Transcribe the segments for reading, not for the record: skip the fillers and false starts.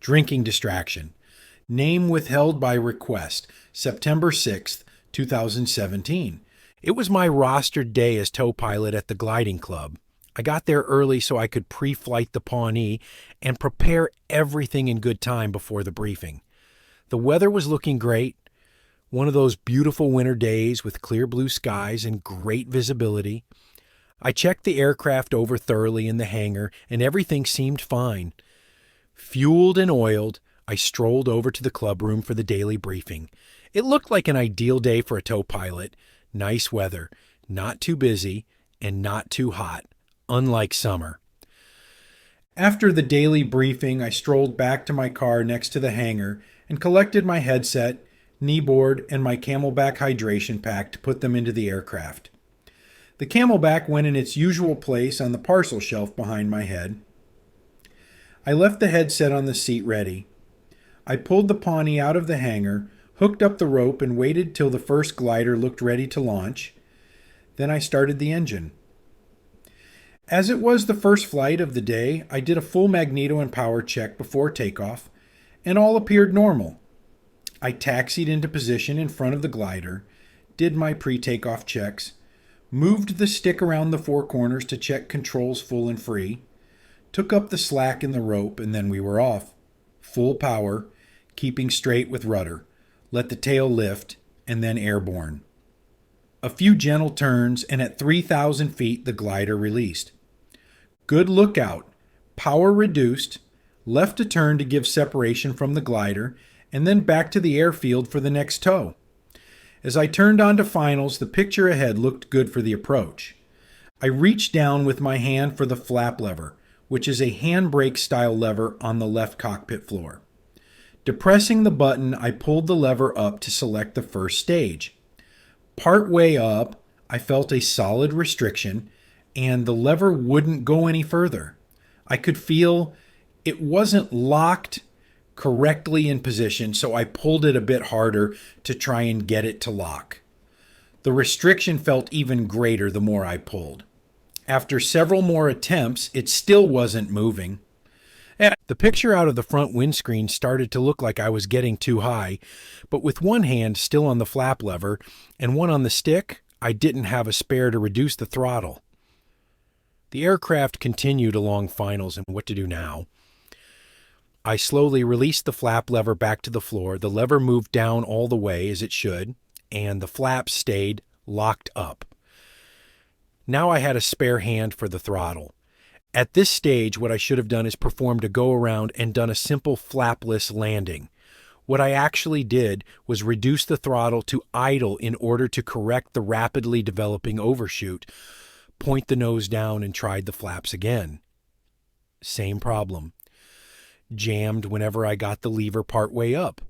Drinking distraction. Name withheld by request. September 6th, 2017. It was my rostered day as tow pilot at the gliding club. I got there early so I could pre-flight the Pawnee and prepare everything in good time before the briefing. The weather was looking great. One of those beautiful winter days with clear blue skies and great visibility. I checked the aircraft over thoroughly in the hangar and everything seemed fine. Fueled and oiled, I strolled over to the club room for the daily briefing. It looked like an ideal day for a tow pilot. Nice weather, not too busy, and not too hot, unlike summer. After the daily briefing, I strolled back to my car next to the hangar and collected my headset, kneeboard, and my Camelback hydration pack to put them into the aircraft. The Camelback went in its usual place on the parcel shelf behind my head. I left the headset on the seat ready. I pulled the Pawnee out of the hangar, hooked up the rope, and waited till the first glider looked ready to launch. Then I started the engine. As it was the first flight of the day, I did a full magneto and power check before takeoff, and all appeared normal. I taxied into position in front of the glider, did my pre-takeoff checks, moved the stick around the four corners to check controls full and free, took up the slack in the rope, and then we were off. Full power, keeping straight with rudder. Let the tail lift, and then airborne. A few gentle turns, and at 3,000 feet, the glider released. Good lookout. Power reduced, left a turn to give separation from the glider, and then back to the airfield for the next tow. As I turned onto finals, the picture ahead looked good for the approach. I reached down with my hand for the flap lever, which is a handbrake style lever on the left cockpit floor. Depressing the button, I pulled the lever up to select the first stage. Part way up, I felt a solid restriction, and the lever wouldn't go any further. I could feel it wasn't locked correctly in position, so I pulled it a bit harder to try and get it to lock. The restriction felt even greater the more I pulled. After several more attempts, it still wasn't moving. The picture out of the front windscreen started to look like I was getting too high, but with one hand still on the flap lever and one on the stick, I didn't have a spare to reduce the throttle. The aircraft continued along finals, and what to do now? I slowly released the flap lever back to the floor. The lever moved down all the way as it should, and the flaps stayed locked up. Now I had a spare hand for the throttle. At this stage, what I should have done is performed a go-around and done a simple flapless landing. What I actually did was reduce the throttle to idle in order to correct the rapidly developing overshoot, point the nose down, and tried the flaps again. Same problem. Jammed whenever I got the lever part way up.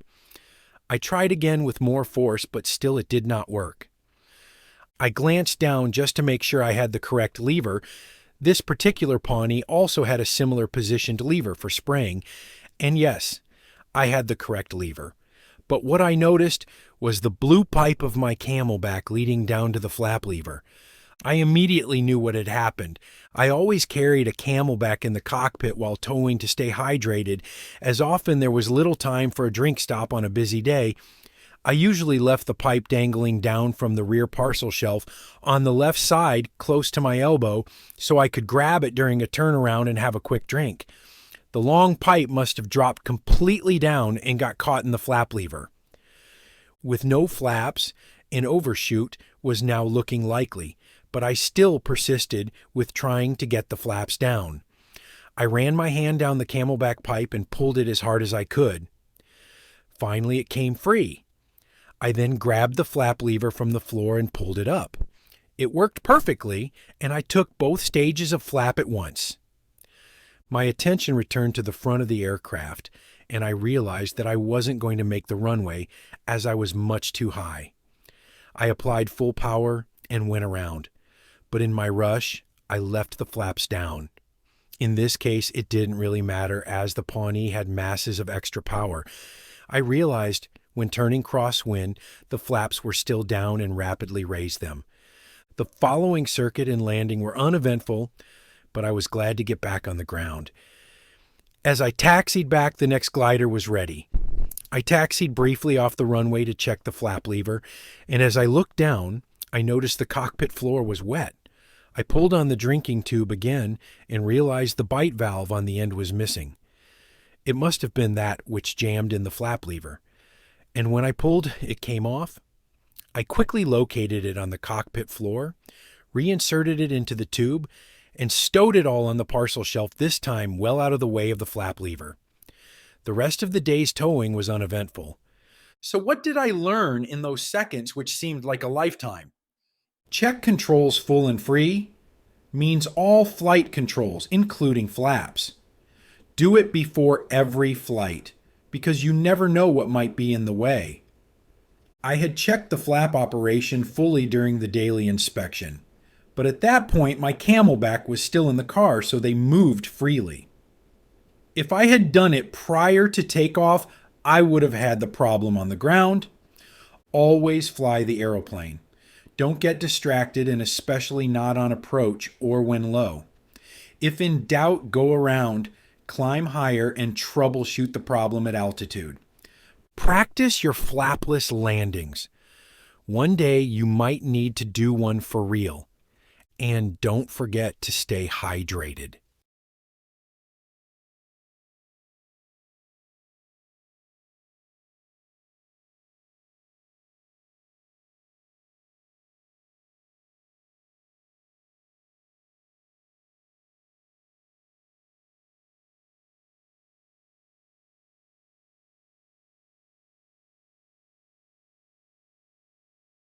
I tried again with more force, but still it did not work. I glanced down just to make sure I had the correct lever. This particular Pawnee also had a similar positioned lever for spraying, and yes, I had the correct lever. But what I noticed was the blue pipe of my Camelback leading down to the flap lever. I immediately knew what had happened. I always carried a Camelback in the cockpit while towing to stay hydrated, as often there was little time for a drink stop on a busy day. I usually left the pipe dangling down from the rear parcel shelf on the left side close to my elbow so I could grab it during a turnaround and have a quick drink. The long pipe must have dropped completely down and got caught in the flap lever. With no flaps, an overshoot was now looking likely, but I still persisted with trying to get the flaps down. I ran my hand down the Camelback pipe and pulled it as hard as I could. Finally, it came free. I then grabbed the flap lever from the floor and pulled it up. It worked perfectly, and I took both stages of flap at once. My attention returned to the front of the aircraft, and I realized that I wasn't going to make the runway as I was much too high. I applied full power and went around, but in my rush, I left the flaps down. In this case, it didn't really matter as the Pawnee had masses of extra power. I realized when turning crosswind, the flaps were still down and rapidly raised them. The following circuit and landing were uneventful, but I was glad to get back on the ground. As I taxied back, the next glider was ready. I taxied briefly off the runway to check the flap lever, and as I looked down, I noticed the cockpit floor was wet. I pulled on the drinking tube again and realized the bite valve on the end was missing. It must have been that which jammed in the flap lever. And when I pulled, it came off. I quickly located it on the cockpit floor, reinserted it into the tube, and stowed it all on the parcel shelf, this time well out of the way of the flap lever. The rest of the day's towing was uneventful. So what did I learn in those seconds which seemed like a lifetime? Check controls full and free means all flight controls, including flaps. Do it before every flight, because you never know what might be in the way. I had checked the flap operation fully during the daily inspection, but at that point my Camelback was still in the car, so they moved freely. If I had done it prior to takeoff, I would have had the problem on the ground. Always fly the aeroplane. Don't get distracted, and especially not on approach or when low. If in doubt, go around, climb higher, and troubleshoot the problem at altitude. Practice your flapless landings. One day you might need to do one for real. And don't forget to stay hydrated.